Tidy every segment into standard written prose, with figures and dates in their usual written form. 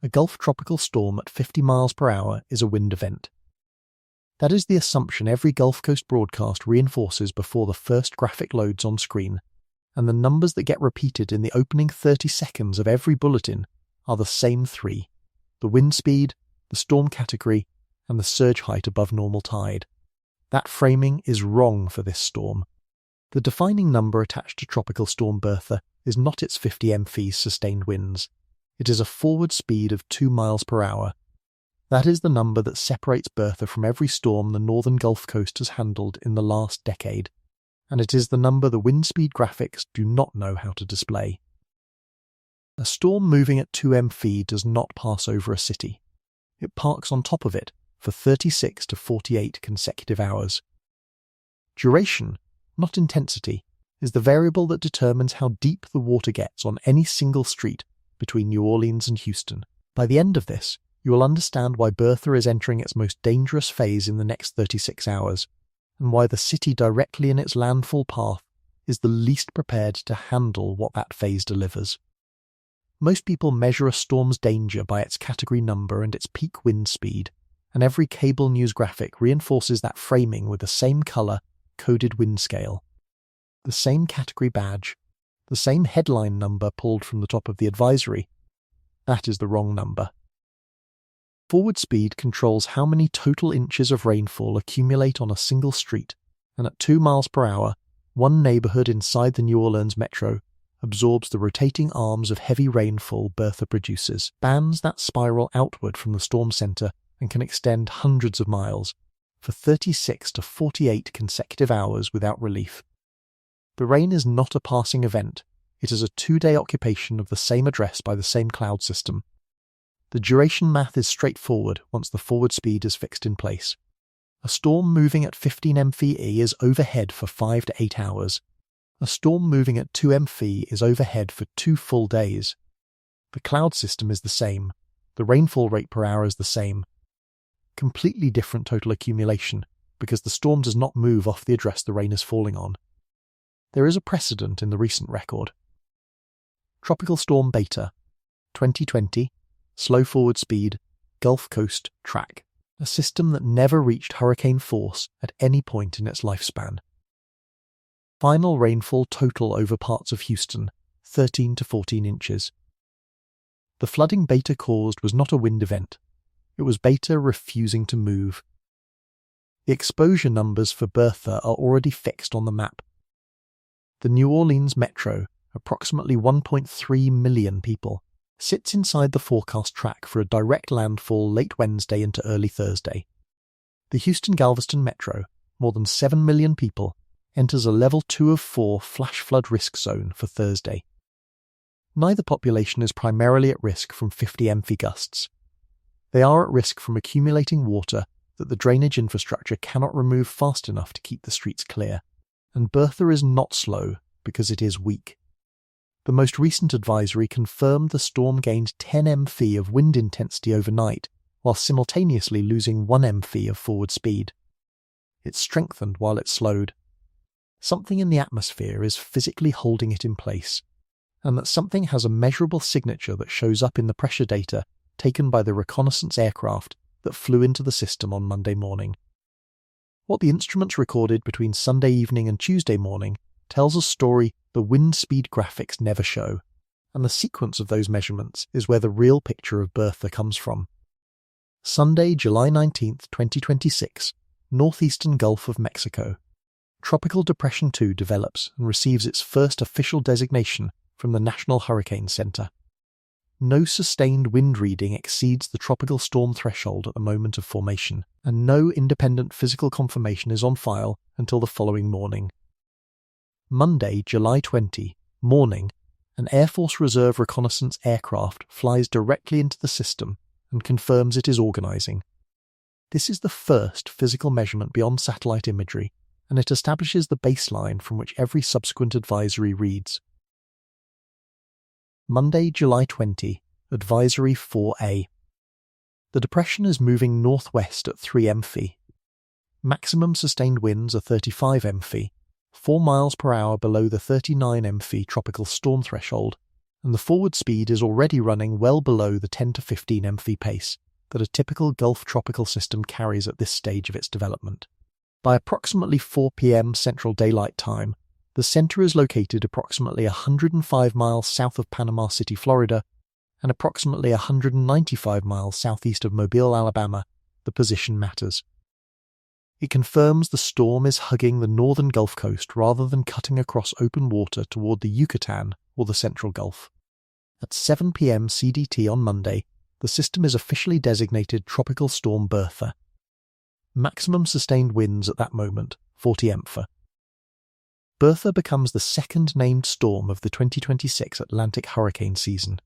A Gulf tropical storm at 50 miles per hour is a wind event. That is the assumption every Gulf Coast broadcast reinforces before the first graphic loads on screen, and the numbers that get repeated in the opening 30 seconds of every bulletin are the same three: the wind speed, the storm category, and the surge height above normal tide. That framing is wrong for this storm. The defining number attached to Tropical Storm Bertha is not its 50 mph sustained winds. It is a forward speed of 2 miles per hour. That is the number that separates Bertha from every storm the northern Gulf Coast has handled in the last decade, and it is the number the wind speed graphics do not know how to display. A storm moving at 2 mph does not pass over a city. It parks on top of it for 36 to 48 consecutive hours. Duration, not intensity, is the variable that determines how deep the water gets on any single street between New Orleans and Houston. By the end of this, you will understand why Bertha is entering its most dangerous phase in the next 36 hours, and why the city directly in its landfall path is the least prepared to handle what that phase delivers. Most people measure a storm's danger by its category number and its peak wind speed, and every cable news graphic reinforces that framing with the same colour, coded wind scale, the same category badge, the same headline number pulled from the top of the advisory. That is the wrong number. Forward speed controls how many total inches of rainfall accumulate on a single street, and at 2 miles per hour, one neighbourhood inside the New Orleans metro absorbs the rotating arms of heavy rainfall Bertha produces, bands that spiral outward from the storm centre and can extend hundreds of miles, for 36 to 48 consecutive hours without relief. The rain is not a passing event, it is a 2-day occupation of the same address by the same cloud system. The duration math is straightforward once the forward speed is fixed in place. A storm moving at 15 mph is overhead for 5 to 8 hours. A storm moving at 2 mph is overhead for 2 full days. The cloud system is the same. The rainfall rate per hour is the same. Completely different total accumulation, because the storm does not move off the address the rain is falling on. There is a precedent in the recent record. Tropical Storm Beta, 2020, slow forward speed, Gulf Coast track, a system that never reached hurricane force at any point in its lifespan. Final rainfall total over parts of Houston, 13 to 14 inches. The flooding Beta caused was not a wind event. It was Beta refusing to move. The exposure numbers for Bertha are already fixed on the map. The New Orleans metro, approximately 1.3 million people, sits inside the forecast track for a direct landfall late Wednesday into early Thursday. The Houston-Galveston metro, more than 7 million people, enters a level 2 of 4 flash flood risk zone for Thursday. Neither population is primarily at risk from 50 mph gusts. They are at risk from accumulating water that the drainage infrastructure cannot remove fast enough to keep the streets clear, and Bertha is not slow because it is weak. The most recent advisory confirmed the storm gained 10 mph of wind intensity overnight, while simultaneously losing 1 mph of forward speed. It strengthened while it slowed. Something in the atmosphere is physically holding it in place, and that something has a measurable signature that shows up in the pressure data taken by the reconnaissance aircraft that flew into the system on Monday morning. What the instruments recorded between Sunday evening and Tuesday morning tells a story the wind speed graphics never show, and the sequence of those measurements is where the real picture of Bertha comes from. Sunday, July 19, 2026, northeastern Gulf of Mexico. Tropical Depression 2 develops and receives its first official designation from the National Hurricane Center. No sustained wind reading exceeds the tropical storm threshold at the moment of formation, and no independent physical confirmation is on file until the following morning. Monday, July 20, morning, an Air Force Reserve reconnaissance aircraft flies directly into the system and confirms it is organizing. This is the first physical measurement beyond satellite imagery, and it establishes the baseline from which every subsequent advisory reads. Monday, July 20, Advisory 4A. The depression is moving northwest at 3 mph. Maximum sustained winds are 35 mph, 4 miles per hour below the 39 mph tropical storm threshold, and the forward speed is already running well below the 10 to 15 mph pace that a typical Gulf tropical system carries at this stage of its development. By approximately 4 p.m. Central Daylight Time, the center is located approximately 105 miles south of Panama City, Florida, and approximately 195 miles southeast of Mobile, Alabama. The position matters. It confirms the storm is hugging the northern Gulf Coast rather than cutting across open water toward the Yucatan or the Central Gulf. At 7 p.m. CDT on Monday, the system is officially designated Tropical Storm Bertha. Maximum sustained winds at that moment, 40 mph. Bertha becomes the second named storm of the 2026 Atlantic hurricane season.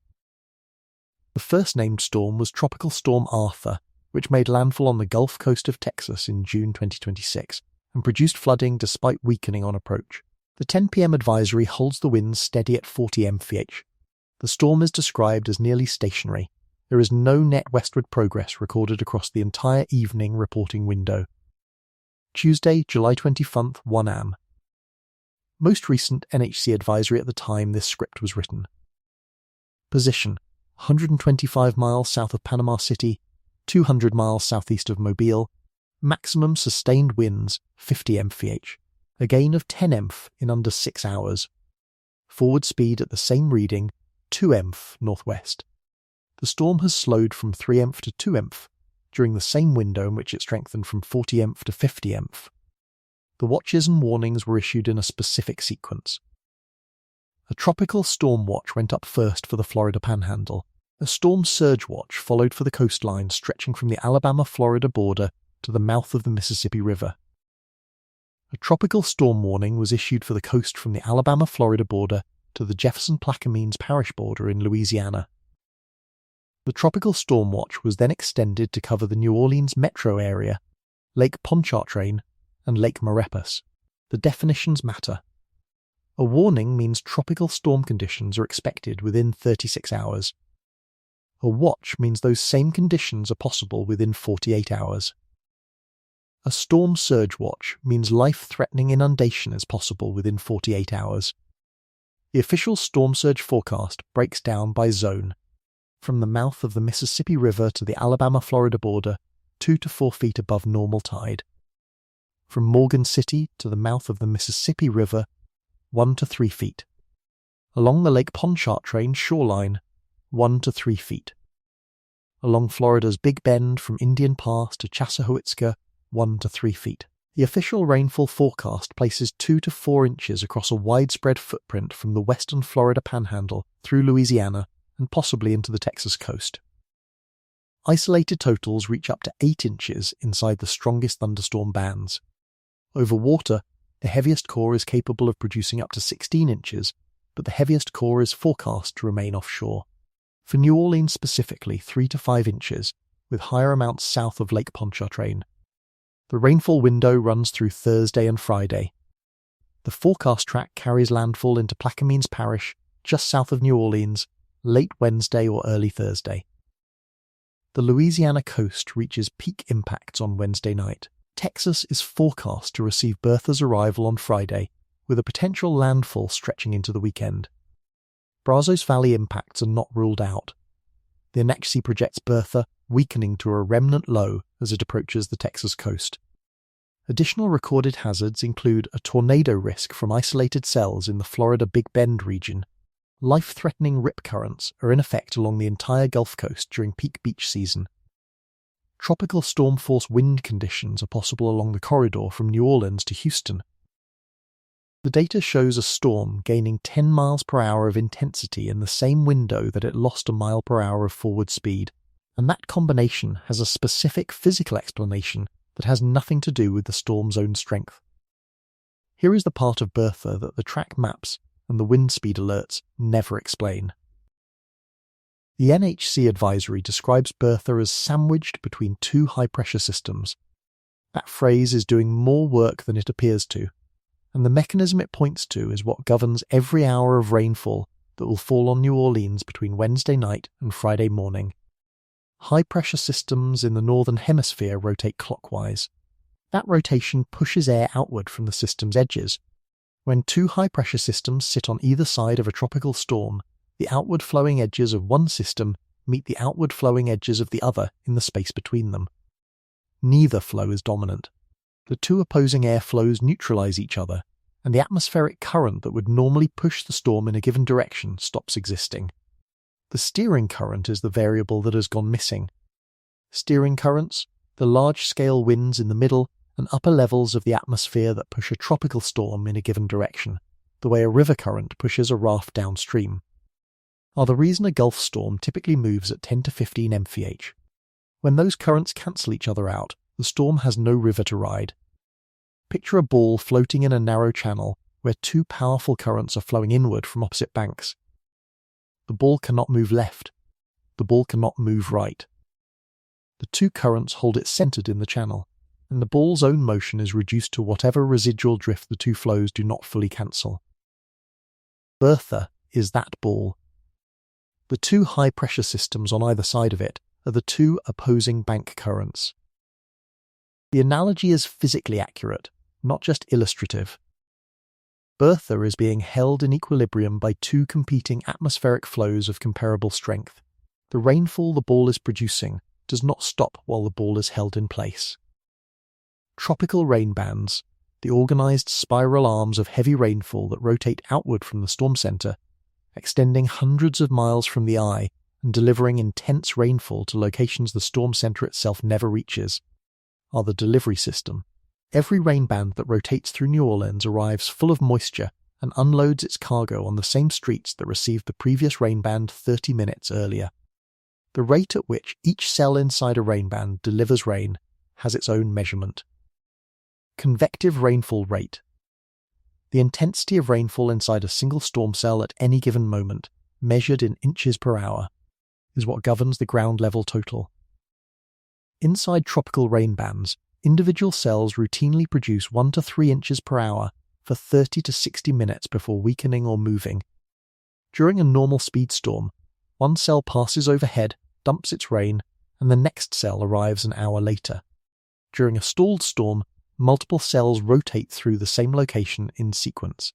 The first named storm was Tropical Storm Arthur, which made landfall on the Gulf Coast of Texas in June 2026 and produced flooding despite weakening on approach. The 10 p.m. advisory holds the winds steady at 40 mph. The storm is described as nearly stationary. There is no net westward progress recorded across the entire evening reporting window. Tuesday, July 20th, 1 am. Most recent NHC advisory at the time this script was written. Position: 125 miles south of Panama City, 200 miles southeast of Mobile. Maximum sustained winds, 50 mph. A gain of 10 mph in under 6 hours. Forward speed at the same reading, 2 mph northwest. The storm has slowed from 3 mph to 2 mph during the same window in which it strengthened from 40 mph to 50 mph. The watches and warnings were issued in a specific sequence. A tropical storm watch went up first for the Florida Panhandle. A storm surge watch followed for the coastline stretching from the Alabama-Florida border to the mouth of the Mississippi River. A tropical storm warning was issued for the coast from the Alabama-Florida border to the Jefferson-Plaquemines Parish border in Louisiana. The tropical storm watch was then extended to cover the New Orleans metro area, Lake Pontchartrain, and Lake Maurepas. The definitions matter. A warning means tropical storm conditions are expected within 36 hours. A watch means those same conditions are possible within 48 hours. A storm surge watch means life-threatening inundation is possible within 48 hours. The official storm surge forecast breaks down by zone, from the mouth of the Mississippi River to the Alabama-Florida border, 2 to 4 feet above normal tide. From Morgan City to the mouth of the Mississippi River, 1 to 3 feet. Along the Lake Pontchartrain shoreline, 1 to 3 feet. Along Florida's Big Bend from Indian Pass to Chassahowitzka, 1 to 3 feet. The official rainfall forecast places 2 to 4 inches across a widespread footprint from the western Florida Panhandle through Louisiana and possibly into the Texas coast. Isolated totals reach up to 8 inches inside the strongest thunderstorm bands. Over water, the heaviest core is capable of producing up to 16 inches, but the heaviest core is forecast to remain offshore. For New Orleans specifically, 3 to 5 inches, with higher amounts south of Lake Pontchartrain. The rainfall window runs through Thursday and Friday. The forecast track carries landfall into Plaquemines Parish, just south of New Orleans, late Wednesday or early Thursday. The Louisiana coast reaches peak impacts on Wednesday night. Texas is forecast to receive Bertha's arrival on Friday, with a potential landfall stretching into the weekend. Brazos Valley impacts are not ruled out. The NHC projects Bertha weakening to a remnant low as it approaches the Texas coast. Additional recorded hazards include a tornado risk from isolated cells in the Florida Big Bend region. Life-threatening rip currents are in effect along the entire Gulf Coast during peak beach season. Tropical storm-force wind conditions are possible along the corridor from New Orleans to Houston. The data shows a storm gaining 10 miles per hour of intensity in the same window that it lost a mile per hour of forward speed, and that combination has a specific physical explanation that has nothing to do with the storm's own strength. Here is the part of Bertha that the track maps and the wind speed alerts never explain. The NHC advisory describes Bertha as sandwiched between two high-pressure systems. That phrase is doing more work than it appears to, and the mechanism it points to is what governs every hour of rainfall that will fall on New Orleans between Wednesday night and Friday morning. High-pressure systems in the northern hemisphere rotate clockwise. That rotation pushes air outward from the system's edges. When two high-pressure systems sit on either side of a tropical storm, the outward flowing edges of one system meet the outward flowing edges of the other in the space between them. Neither flow is dominant. The two opposing air flows neutralize each other, and the atmospheric current that would normally push the storm in a given direction stops existing. The steering current is the variable that has gone missing. Steering currents, the large-scale winds in the middle and upper levels of the atmosphere that push a tropical storm in a given direction, the way a river current pushes a raft downstream, are the reason a Gulf storm typically moves at 10 to 15 mph. When those currents cancel each other out, the storm has no river to ride. Picture a ball floating in a narrow channel where two powerful currents are flowing inward from opposite banks. The ball cannot move left. The ball cannot move right. The two currents hold it centered in the channel, and the ball's own motion is reduced to whatever residual drift the two flows do not fully cancel. Bertha is that ball. The two high-pressure systems on either side of it are the two opposing bank currents. The analogy is physically accurate, not just illustrative. Bertha is being held in equilibrium by two competing atmospheric flows of comparable strength. The rainfall the ball is producing does not stop while the ball is held in place. Tropical rain bands, the organized spiral arms of heavy rainfall that rotate outward from the storm center, extending hundreds of miles from the eye and delivering intense rainfall to locations the storm center itself never reaches, are the delivery system. Every rain band that rotates through New Orleans arrives full of moisture and unloads its cargo on the same streets that received the previous rain band 30 minutes earlier. The rate at which each cell inside a rain band delivers rain has its own measurement. Convective rainfall rate. The intensity of rainfall inside a single storm cell at any given moment, measured in inches per hour, is what governs the ground level total. Inside tropical rain bands, individual cells routinely produce 1 to 3 inches per hour for 30 to 60 minutes before weakening or moving. During a normal speed storm, one cell passes overhead, dumps its rain, and the next cell arrives an hour later. During a stalled storm, multiple cells rotate through the same location in sequence,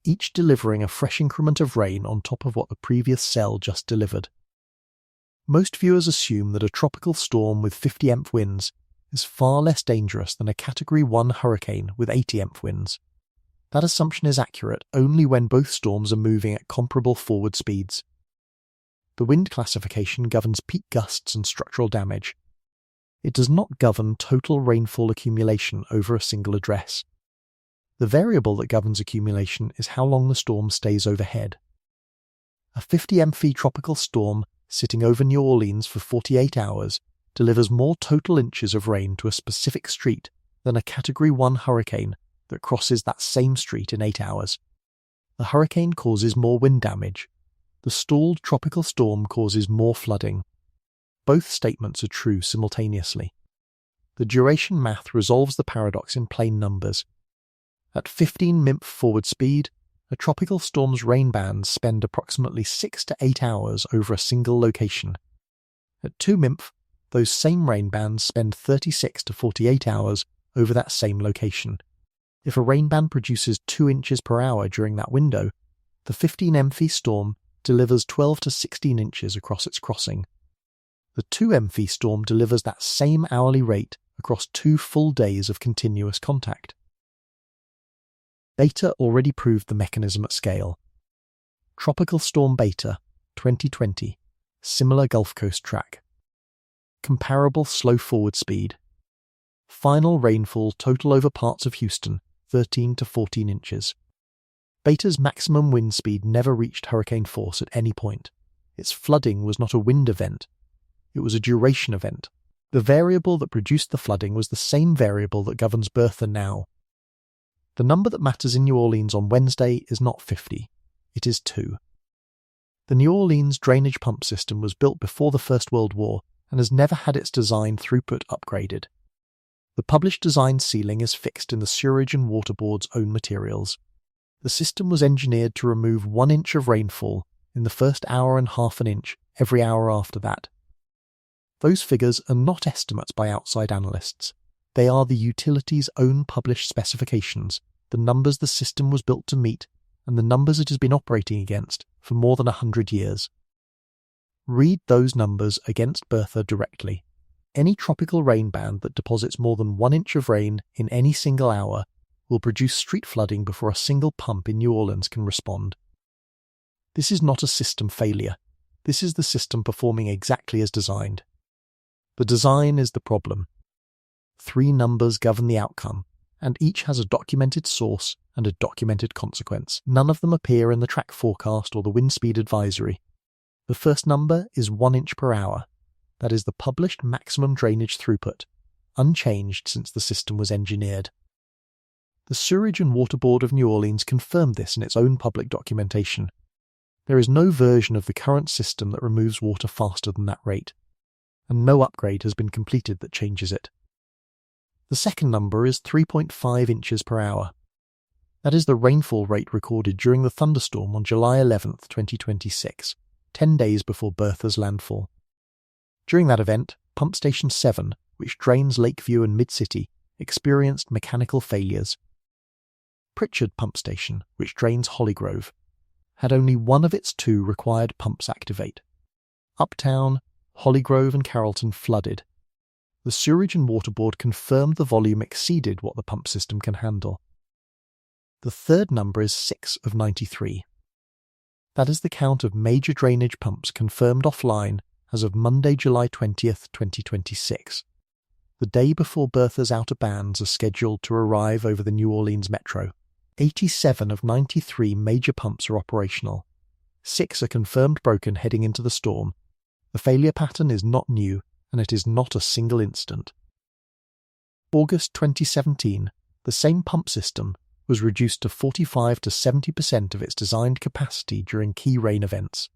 each delivering a fresh increment of rain on top of what the previous cell just delivered. Most viewers assume that a tropical storm with 50 mph winds is far less dangerous than a Category 1 hurricane with 80 mph winds. That assumption is accurate only when both storms are moving at comparable forward speeds. The wind classification governs peak gusts and structural damage. It does not govern total rainfall accumulation over a single address. The variable that governs accumulation is how long the storm stays overhead. A 50 mph tropical storm sitting over New Orleans for 48 hours delivers more total inches of rain to a specific street than a Category 1 hurricane that crosses that same street in 8 hours. The hurricane causes more wind damage. The stalled tropical storm causes more flooding. Both statements are true simultaneously. The duration math resolves the paradox in plain numbers. At 15 mph forward speed, a tropical storm's rain bands spend approximately 6 to 8 hours over a single location. At 2 mph, those same rain bands spend 36 to 48 hours over that same location. If a rain band produces 2 inches per hour during that window, the 15 mph storm delivers 12 to 16 inches across its crossing. The 2 mph storm delivers that same hourly rate across 2 full days of continuous contact. Beta already proved the mechanism at scale. Tropical Storm Beta, 2020, similar Gulf Coast track. Comparable slow forward speed. Final rainfall total over parts of Houston, 13 to 14 inches. Beta's maximum wind speed never reached hurricane force at any point. Its flooding was not a wind event. It was a duration event. The variable that produced the flooding was the same variable that governs Bertha now. The number that matters in New Orleans on Wednesday is not 50. It is 2. The New Orleans drainage pump system was built before the First World War and has never had its design throughput upgraded. The published design ceiling is fixed in the Sewerage and Water Board's own materials. The system was engineered to remove 1 inch of rainfall in the first hour and half an inch every hour after that. Those figures are not estimates by outside analysts. They are the utility's own published specifications, the numbers the system was built to meet, and the numbers it has been operating against for more than 100 years. Read those numbers against Bertha directly. Any tropical rain band that deposits more than 1 inch of rain in any single hour will produce street flooding before a single pump in New Orleans can respond. This is not a system failure. This is the system performing exactly as designed. The design is the problem. 3 numbers govern the outcome, and each has a documented source and a documented consequence. None of them appear in the track forecast or the wind speed advisory. The first number is 1 inch per hour. That is the published maximum drainage throughput, unchanged since the system was engineered. The Sewerage and Water Board of New Orleans confirmed this in its own public documentation. There is no version of the current system that removes water faster than that rate, and no upgrade has been completed that changes it. The second number is 3.5 inches per hour. That is the rainfall rate recorded during the thunderstorm on July 11, 2026, 10 days before Bertha's landfall. During that event, Pump Station 7, which drains Lakeview and Mid-City, experienced mechanical failures. Pritchard Pump Station, which drains Hollygrove, had only one of its 2 required pumps activate. Uptown, Hollygrove and Carrollton flooded. The Sewerage and Water Board confirmed the volume exceeded what the pump system can handle. The third number is 6 of 93. That is the count of major drainage pumps confirmed offline as of Monday, July 20th, 2026, the day before Bertha's outer bands are scheduled to arrive over the New Orleans metro. 87 of 93 major pumps are operational. 6 are confirmed broken heading into the storm. The failure pattern is not new, and it is not a single incident. August 2017, the same pump system was reduced to 45 to 70% of its designed capacity during key rain events.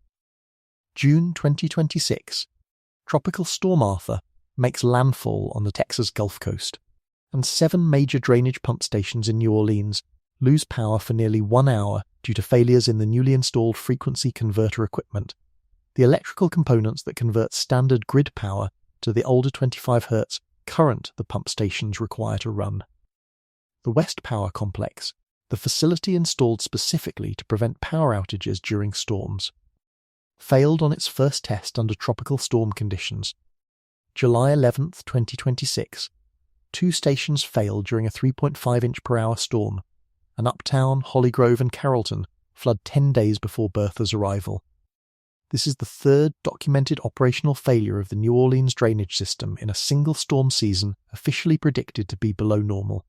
June 2026, Tropical Storm Bertha makes landfall on the Texas Gulf Coast, and 7 major drainage pump stations in New Orleans lose power for nearly 1 hour due to failures in the newly installed frequency converter equipment, the electrical components that convert standard grid power to the older 25 Hz current the pump stations require to run. The West Power Complex, the facility installed specifically to prevent power outages during storms, failed on its first test under tropical storm conditions. July 11, 2026, 2 stations failed during a 3.5 inch per hour storm, and Uptown, Hollygrove and Carrollton flood 10 days before Bertha's arrival. This is the 3rd documented operational failure of the New Orleans drainage system in a single storm season officially predicted to be below normal.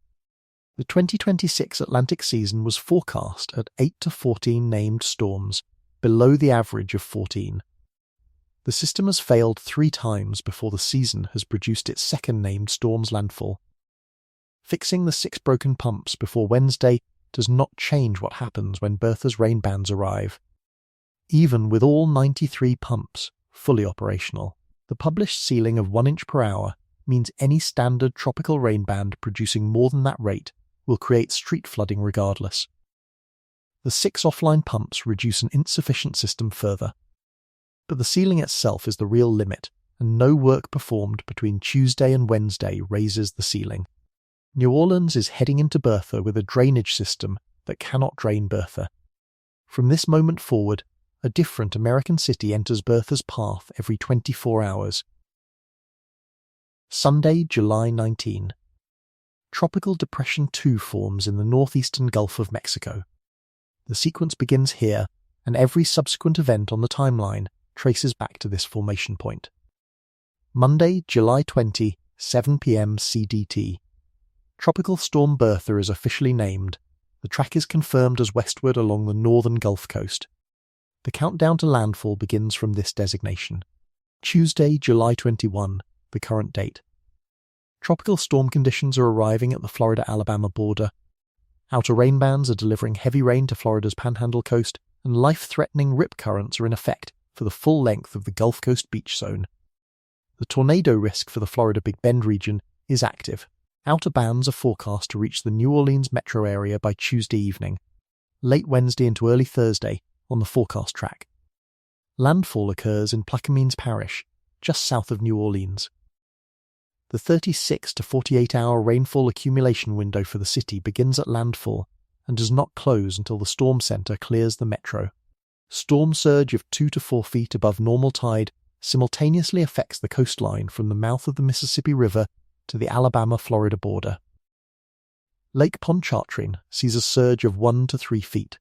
The 2026 Atlantic season was forecast at 8 to 14 named storms, below the average of 14. The system has failed 3 times before the season has produced its second named storm's landfall. Fixing the 6 broken pumps before Wednesday does not change what happens when Bertha's rain bands arrive. Even with all 93 pumps fully operational, the published ceiling of 1 inch per hour means any standard tropical rain band producing more than that rate will create street flooding regardless. The 6 offline pumps reduce an insufficient system further. But the ceiling itself is the real limit, and no work performed between Tuesday and Wednesday raises the ceiling. New Orleans is heading into Bertha with a drainage system that cannot drain Bertha. From this moment forward, a different American city enters Bertha's path every 24 hours. Sunday, July 19. Tropical Depression 2 forms in the northeastern Gulf of Mexico. The sequence begins here, and every subsequent event on the timeline traces back to this formation point. Monday, July 20, 7 p.m. CDT. Tropical Storm Bertha is officially named. The track is confirmed as westward along the northern Gulf Coast. The countdown to landfall begins from this designation. Tuesday, July 21, the current date. Tropical storm conditions are arriving at the Florida-Alabama border. Outer rain bands are delivering heavy rain to Florida's Panhandle coast, and life-threatening rip currents are in effect for the full length of the Gulf Coast beach zone. The tornado risk for the Florida Big Bend region is active. Outer bands are forecast to reach the New Orleans metro area by Tuesday evening, late Wednesday into early Thursday on the forecast track. Landfall occurs in Plaquemines Parish, just south of New Orleans. The 36 to 48-hour rainfall accumulation window for the city begins at landfall and does not close until the storm center clears the metro. Storm surge of 2 to 4 feet above normal tide simultaneously affects the coastline from the mouth of the Mississippi River to the Alabama-Florida border. Lake Pontchartrain sees a surge of 1 to 3 feet.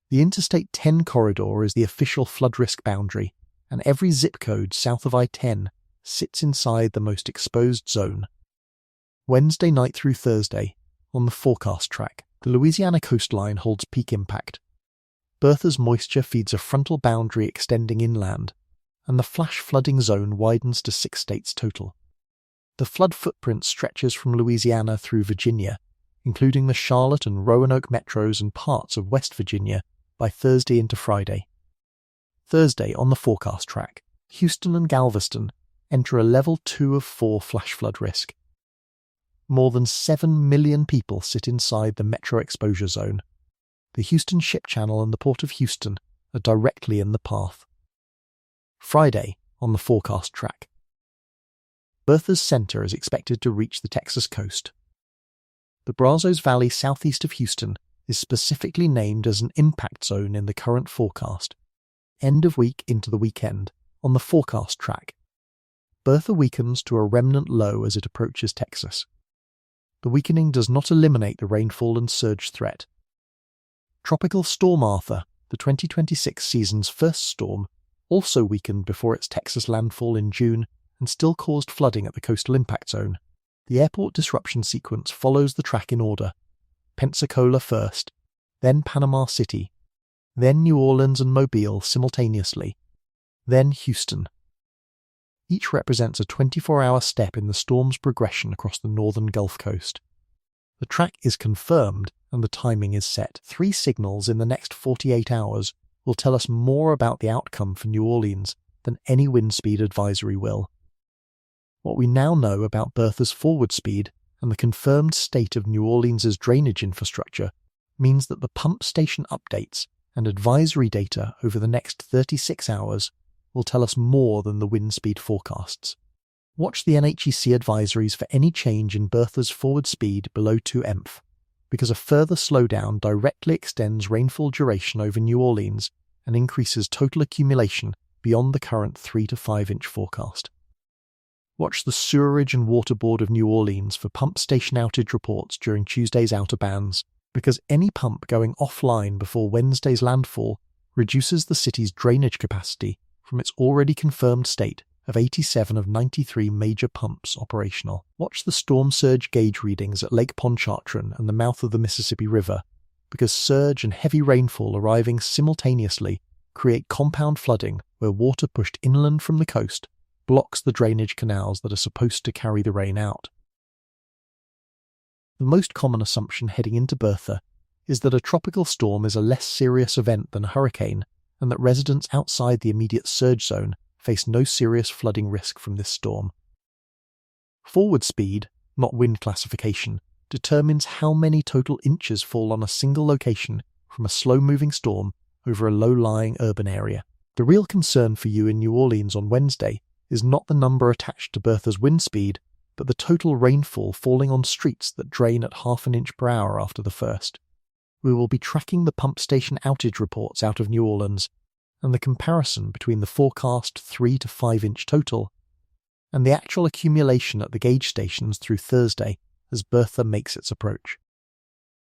The Interstate 10 corridor is the official flood risk boundary, and every zip code south of I-10 sits inside the most exposed zone. Wednesday night through Thursday, on the forecast track, the Louisiana coastline holds peak impact. Bertha's moisture feeds a frontal boundary extending inland, and the flash flooding zone widens to 6 states total. The flood footprint stretches from Louisiana through Virginia, including the Charlotte and Roanoke metros and parts of West Virginia, by Thursday into Friday. Thursday, on the forecast track, Houston and Galveston enter a level 2 of 4 flash flood risk. More than 7 million people sit inside the metro exposure zone. The Houston Ship Channel and the Port of Houston are directly in the path. Friday, on the forecast track, Bertha's center is expected to reach the Texas coast. The Brazos Valley southeast of Houston is specifically named as an impact zone in the current forecast. End of week into the weekend, on the forecast track, Bertha weakens to a remnant low as it approaches Texas. The weakening does not eliminate the rainfall and surge threat. Tropical Storm Bertha, the 2026 season's first storm, also weakened before its Texas landfall in June and still caused flooding at the coastal impact zone. The airport disruption sequence follows the track in order: Pensacola first, then Panama City, then New Orleans and Mobile simultaneously, then Houston. Each represents a 24-hour step in the storm's progression across the northern Gulf Coast. The track is confirmed and the timing is set. 3 signals in the next 48 hours will tell us more about the outcome for New Orleans than any wind speed advisory will. What we now know about Bertha's forward speed and the confirmed state of New Orleans' drainage infrastructure means that the pump station updates and advisory data over the next 36 hours will tell us more than the wind speed forecasts. Watch the NHEC advisories for any change in Bertha's forward speed below 2 emph, because a further slowdown directly extends rainfall duration over New Orleans and increases total accumulation beyond the current 3 to 5 inch forecast. Watch the Sewerage and Water Board of New Orleans for pump station outage reports during Tuesday's outer bands, because any pump going offline before Wednesday's landfall reduces the city's drainage capacity from its already confirmed state of 87 of 93 major pumps operational. Watch the storm surge gauge readings at Lake Pontchartrain and the mouth of the Mississippi River, because surge and heavy rainfall arriving simultaneously create compound flooding where water pushed inland from the coast blocks the drainage canals that are supposed to carry the rain out. The most common assumption heading into Bertha is that a tropical storm is a less serious event than a hurricane, and that residents outside the immediate surge zone face no serious flooding risk from this storm. Forward speed, not wind classification, determines how many total inches fall on a single location from a slow-moving storm over a low-lying urban area. The real concern for you in New Orleans on Wednesday is not the number attached to Bertha's wind speed, but the total rainfall falling on streets that drain at half an inch per hour after the first. We will be tracking the pump station outage reports out of New Orleans and the comparison between the forecast 3 to 5 inch total and the actual accumulation at the gauge stations through Thursday as Bertha makes its approach.